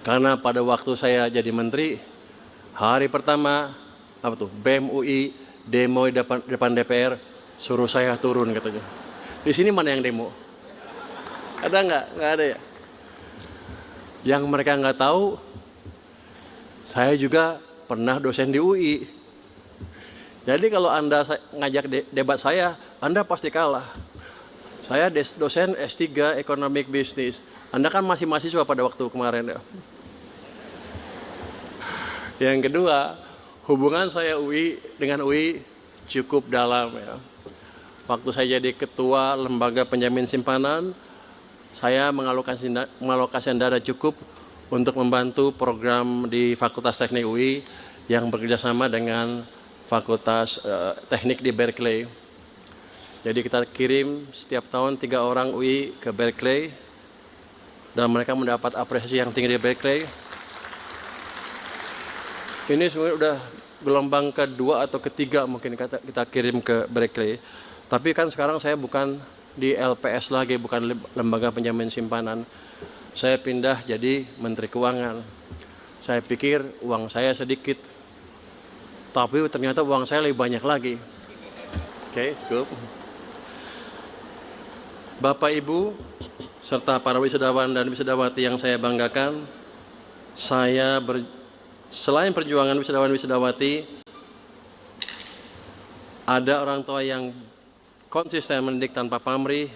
Karena pada waktu saya jadi menteri, hari pertama BEM UI demo di depan DPR, suruh saya turun katanya. Di sini mana yang demo? Ada nggak? Nggak ada ya. Yang mereka nggak tahu, saya juga pernah dosen di UI. Jadi kalau Anda ngajak debat saya, Anda pasti kalah. Saya dosen S3 Economic Business. Anda kan masih mahasiswa pada waktu kemarin ya. Yang kedua, hubungan saya dengan UI cukup dalam ya. Waktu saya jadi ketua lembaga penjamin simpanan, saya mengalokasikan dana cukup untuk membantu program di Fakultas Teknik UI yang bekerjasama dengan Fakultas Teknik di Berkeley. Jadi kita kirim setiap tahun 3 orang UI ke Berkeley dan mereka mendapat apresiasi yang tinggi di Berkeley. Ini sebenarnya udah gelombang kedua atau ketiga mungkin kita kirim ke Berkeley. Tapi kan sekarang saya bukan di LPS lagi, bukan lembaga penjamin simpanan. Saya pindah jadi Menteri Keuangan. Saya pikir uang saya sedikit, tapi ternyata uang saya lebih banyak lagi. Oke, cukup. Bapak, Ibu, serta para wisudawan dan wisudawati yang saya banggakan, selain perjuangan wisudawan-wisudawati, ada orang tua yang konsisten mendidik tanpa pamrih,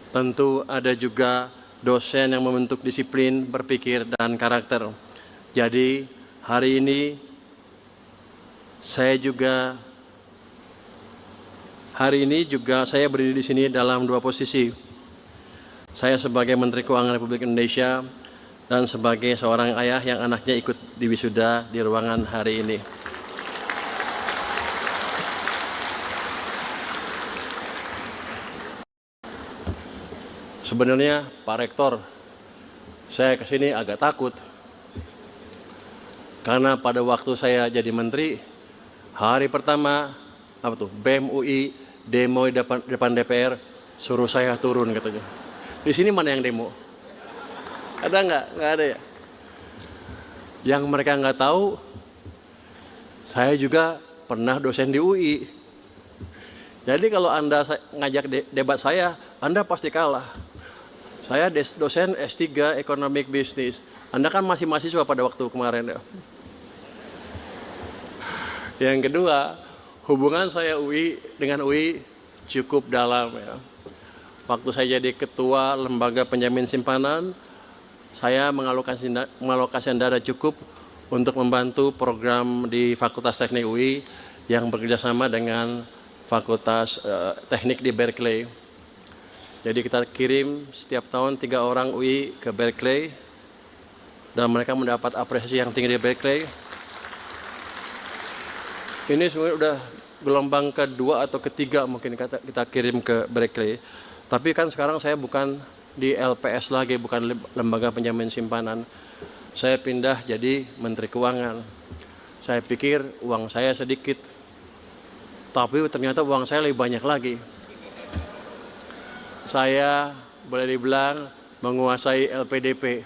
tentu ada juga dosen yang membentuk disiplin, berpikir, dan karakter. Jadi hari ini saya berdiri di sini dalam dua posisi. Saya sebagai Menteri Keuangan Republik Indonesia dan sebagai seorang ayah yang anaknya ikut diwisuda di ruangan hari ini. Sebenarnya Pak Rektor, saya kesini agak takut. Karena pada waktu saya jadi menteri, hari pertama BEM UI demo di depan DPR, suruh saya turun katanya. Di sini mana yang demo? Ada nggak? Nggak ada ya. Yang mereka nggak tahu, saya juga pernah dosen di UI. Jadi kalau Anda ngajak debat saya, Anda pasti kalah. Saya dosen S3 Economic Business. Anda kan masih mahasiswa pada waktu kemarin ya. Yang kedua, hubungan saya dengan UI cukup dalam ya. Waktu saya jadi ketua lembaga penjamin simpanan, saya mengalokasikan dana cukup untuk membantu program di Fakultas Teknik UI yang bekerjasama dengan Fakultas Teknik di Berkeley. Jadi kita kirim setiap tahun 3 orang UI ke Berkeley dan mereka mendapat apresiasi yang tinggi di Berkeley. Ini sebenarnya udah gelombang kedua atau ketiga mungkin kita kirim ke Berkeley. Tapi kan sekarang saya bukan di LPS lagi, bukan lembaga penjamin simpanan. Saya pindah jadi Menteri Keuangan. Saya pikir uang saya sedikit, tapi ternyata uang saya lebih banyak lagi. Saya boleh dibilang menguasai LPDP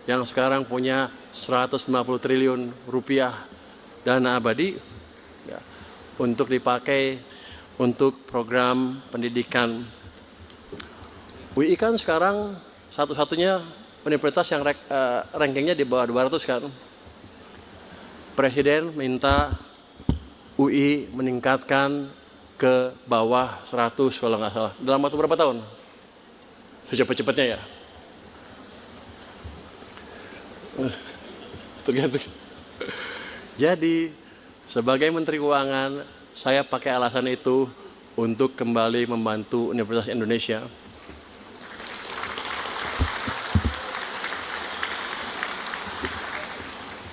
yang sekarang punya 150 triliun rupiah dana abadi ya, untuk dipakai untuk program pendidikan. UI kan sekarang satu-satunya universitas yang rankingnya di bawah 200 kan. Presiden minta UI meningkatkan ke bawah 100 kalau nggak salah. Dalam waktu berapa tahun? Secepat-cepatnya ya. Tergantung. Jadi sebagai Menteri Keuangan, saya pakai alasan itu untuk kembali membantu Universitas Indonesia.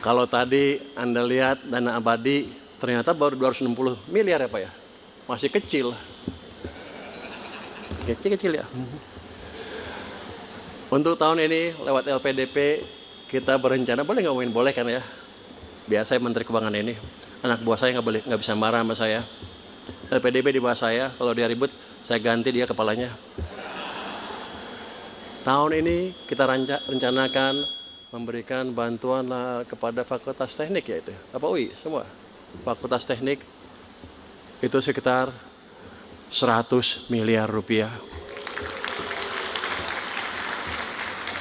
Kalau tadi Anda lihat dana abadi, ternyata baru 260 miliar ya Pak ya? Masih kecil. Kecil ya. Untuk tahun ini lewat LPDP kita berencana, boleh ngomongin boleh kan ya? Biasa Menteri Keuangan ini, anak buah saya nggak bisa marah sama saya. LPDP di bawah saya, kalau dia ribut saya ganti dia kepalanya. Tahun ini kita rencanakan memberikan bantuan kepada Fakultas Teknik ya itu, apa UI semua. Fakultas Teknik itu sekitar 100 miliar rupiah.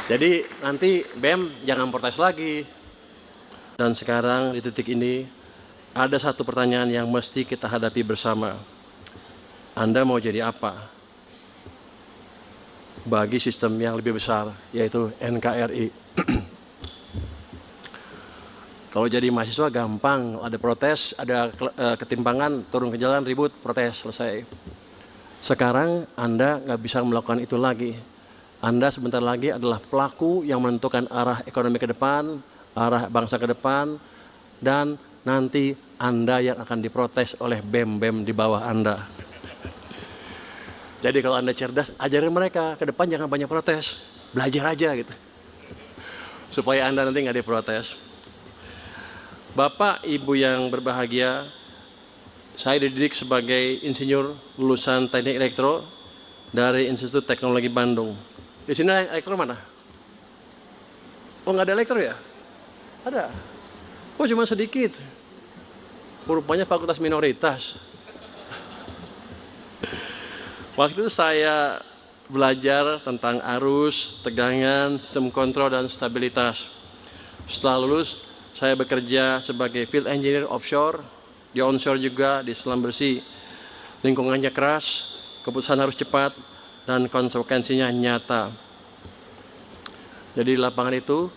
Jadi nanti BEM jangan protes lagi. Dan sekarang di titik ini ada satu pertanyaan yang mesti kita hadapi bersama. Anda mau jadi apa bagi sistem yang lebih besar, yaitu NKRI? Kalau jadi mahasiswa gampang, ada protes, ada ketimpangan, turun ke jalan, ribut, protes, selesai. Sekarang Anda nggak bisa melakukan itu lagi. Anda sebentar lagi adalah pelaku yang menentukan arah ekonomi ke depan, arah bangsa ke depan, dan nanti Anda yang akan diprotes oleh BEM-BEM di bawah Anda. Jadi kalau Anda cerdas, ajarin mereka, ke depan jangan banyak protes, belajar aja gitu. Supaya Anda nanti nggak diprotes. Bapak, Ibu yang berbahagia, saya dididik sebagai insinyur lulusan Teknik Elektro dari Institut Teknologi Bandung. Di sini elektro mana? Oh, nggak ada elektro ya? Ada. Oh, cuma sedikit. Rupanya fakultas minoritas. Waktu itu saya belajar tentang arus, tegangan, sistem kontrol, dan stabilitas. Setelah lulus, saya bekerja sebagai field engineer offshore, di onshore juga, di selam bersih. Lingkungannya keras, keputusan harus cepat, dan konsekuensinya nyata. Jadi di lapangan itu,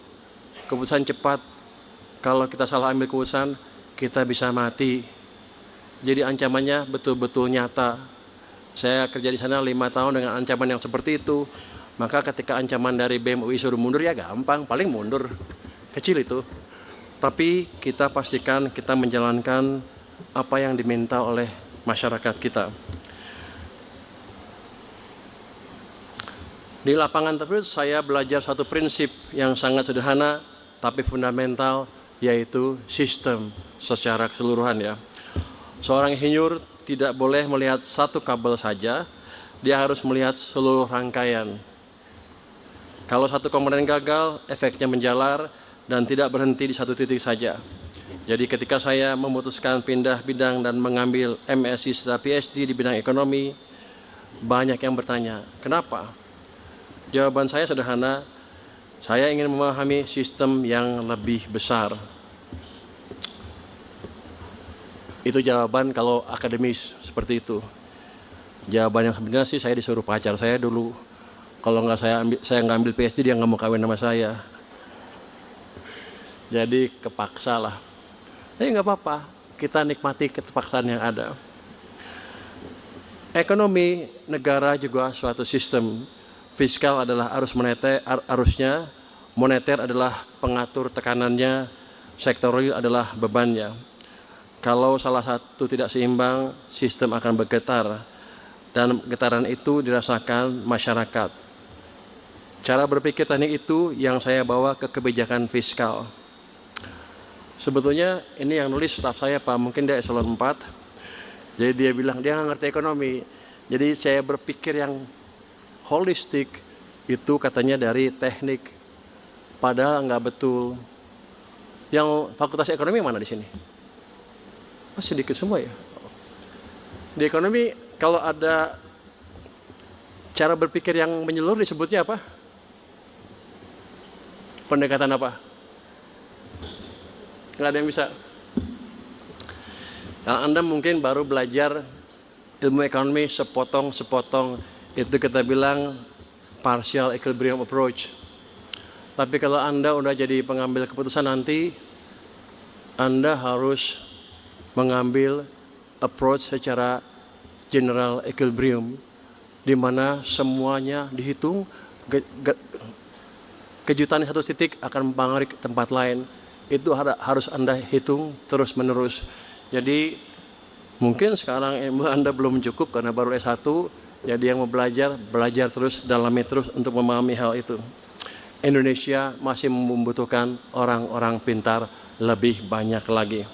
keputusan cepat, kalau kita salah ambil keputusan, kita bisa mati. Jadi ancamannya betul-betul nyata. Saya kerja di sana 5 tahun dengan ancaman yang seperti itu. Maka ketika ancaman dari BEM UI suruh mundur, ya gampang, paling mundur. Kecil itu. Tapi kita pastikan kita menjalankan apa yang diminta oleh masyarakat kita. Di lapangan tersebut saya belajar satu prinsip yang sangat sederhana tapi fundamental, yaitu sistem secara keseluruhan ya. Seorang insinyur tidak boleh melihat satu kabel saja, dia harus melihat seluruh rangkaian. Kalau satu komponen gagal, efeknya menjalar dan tidak berhenti di satu titik saja. Jadi ketika saya memutuskan pindah bidang dan mengambil MSc serta PhD di bidang ekonomi, banyak yang bertanya, kenapa? Jawaban saya sederhana, saya ingin memahami sistem yang lebih besar. Itu jawaban kalau akademis seperti itu. Jawaban yang sebenarnya sih saya disuruh pacar saya dulu. Kalau nggak saya nggak ambil PhD, dia nggak mau kawin sama saya. Jadi kepaksa lah. Tapi nggak apa-apa, kita nikmati keterpaksaan yang ada. Ekonomi negara juga suatu sistem. Fiskal adalah arusnya, moneter adalah pengatur tekanannya, sektorial adalah bebannya. Kalau salah satu tidak seimbang, sistem akan bergetar, dan getaran itu dirasakan masyarakat. Cara berpikir teknik itu yang saya bawa ke kebijakan fiskal. Sebetulnya ini yang nulis staf saya Pak, mungkin dia eselon 4. Jadi dia bilang dia nggak ngerti ekonomi. Jadi saya berpikir yang holistik itu katanya dari teknik. Padahal nggak betul. Yang fakultas ekonomi mana di sini? Oh, sedikit semua ya. Di ekonomi kalau ada cara berpikir yang menyeluruh disebutnya apa? Pendekatan apa? Nggak ada yang bisa. Kalau Anda mungkin baru belajar ilmu ekonomi sepotong-sepotong, itu kita bilang partial equilibrium approach. Tapi kalau Anda udah jadi pengambil keputusan nanti, Anda harus mengambil approach secara general equilibrium, di mana semuanya dihitung, kejutan di satu titik akan mempengaruhi tempat lain. Itu harus Anda hitung terus-menerus. Jadi mungkin sekarang ilmu Anda belum cukup karena baru S1, jadi yang mau belajar terus, dalami terus untuk memahami hal itu. Indonesia masih membutuhkan orang-orang pintar lebih banyak lagi.